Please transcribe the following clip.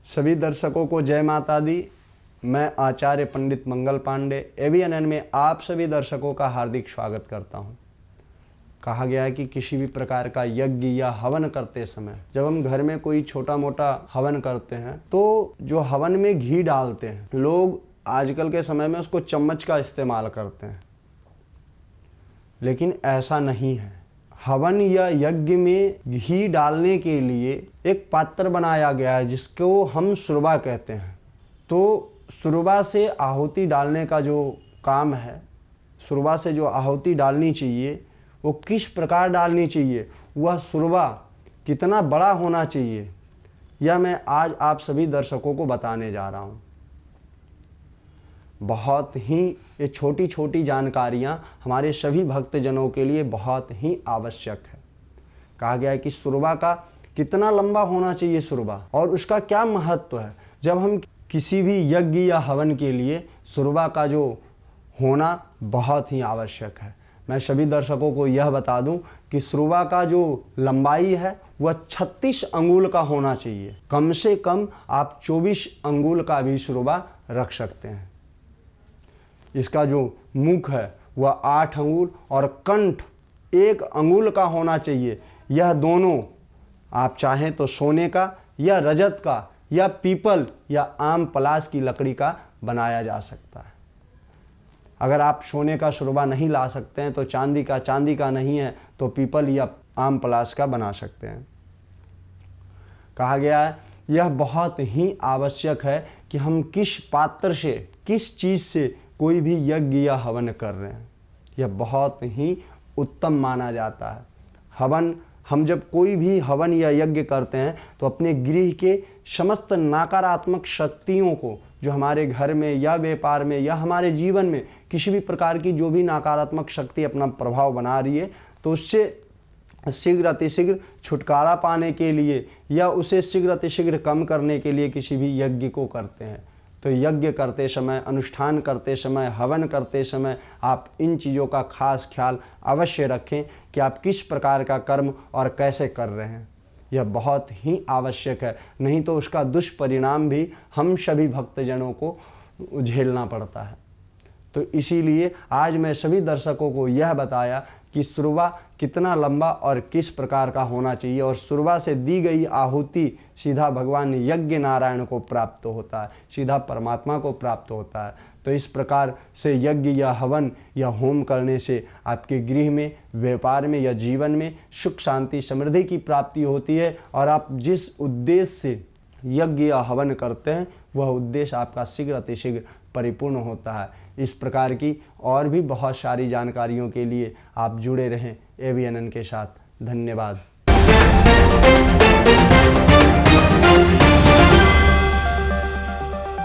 सभी दर्शकों को जय माता दी। मैं आचार्य पंडित मंगल पांडे ABNN में आप सभी दर्शकों का हार्दिक स्वागत करता हूं। कहा गया है कि किसी भी प्रकार का यज्ञ या हवन करते समय जब हम घर में कोई छोटा मोटा हवन करते हैं तो जो हवन में घी डालते हैं, लोग आजकल के समय में उसको चम्मच का इस्तेमाल करते हैं, लेकिन ऐसा नहीं है। हवन या यज्ञ में घी डालने के लिए एक पात्र बनाया गया है जिसको हम सुरबा कहते हैं। तो सुरबा से आहुति डालने का जो काम है, सुरबा से जो आहुति डालनी चाहिए वो किस प्रकार डालनी चाहिए, वह सुरबा कितना बड़ा होना चाहिए, यह मैं आज आप सभी दर्शकों को बताने जा रहा हूँ। बहुत ही ये छोटी छोटी जानकारियाँ हमारे सभी भक्तजनों के लिए बहुत ही आवश्यक है। कहा गया है कि सुरबा का कितना लंबा होना चाहिए सुरबा, और उसका क्या महत्व है। जब हम किसी भी यज्ञ या हवन के लिए सुरबा का जो होना बहुत ही आवश्यक है। मैं सभी दर्शकों को यह बता दूं कि सुरबा का जो लंबाई है वह 36 अंगुल का होना चाहिए। कम से कम आप 24 अंगुल का भी सुरबा रख सकते हैं। इसका जो मुख है वह 8 अंगुल और कंठ 1 अंगुल का होना चाहिए। यह दोनों आप चाहें तो सोने का या रजत का या पीपल या आम पलाश की लकड़ी का बनाया जा सकता है। अगर आप सोने का सुरबा नहीं ला सकते हैं तो चांदी का नहीं है तो पीपल या आम पलाश का बना सकते हैं। कहा गया है यह बहुत ही आवश्यक है कि हम किस पात्र से, किस चीज़ से कोई भी यज्ञ या हवन कर रहे हैं। यह बहुत ही उत्तम माना जाता है। हवन, हम जब कोई भी हवन या यज्ञ करते हैं तो अपने गृह के समस्त नकारात्मक शक्तियों को, जो हमारे घर में या व्यापार में या हमारे जीवन में किसी भी प्रकार की जो भी नकारात्मक शक्ति अपना प्रभाव बना रही है, तो उससे शीघ्र अतिशीघ्र छुटकारा पाने के लिए या उसे शीघ्र अतिशीघ्र कम करने के लिए किसी भी यज्ञ को करते हैं। तो यज्ञ करते समय, अनुष्ठान करते समय, हवन करते समय आप इन चीज़ों का खास ख्याल अवश्य रखें कि आप किस प्रकार का कर्म और कैसे कर रहे हैं। यह बहुत ही आवश्यक है, नहीं तो उसका दुष्परिणाम भी हम सभी भक्तजनों को झेलना पड़ता है। तो इसीलिए आज मैं सभी दर्शकों को यह बताया कि सुरबा कितना लंबा और किस प्रकार का होना चाहिए, और सुरबा से दी गई आहुति सीधा भगवान यज्ञ नारायण को प्राप्त होता है, सीधा परमात्मा को प्राप्त होता है। तो इस प्रकार से यज्ञ या हवन या होम करने से आपके गृह में, व्यापार में या जीवन में सुख शांति समृद्धि की प्राप्ति होती है, और आप जिस उद्देश्य से यज्ञ या हवन करते हैं वह उद्देश्य आपका शीघ्र अतिशीघ्र परिपूर्ण होता है। इस प्रकार की और भी बहुत सारी जानकारियों के लिए आप जुड़े रहें ABNN के साथ। धन्यवाद।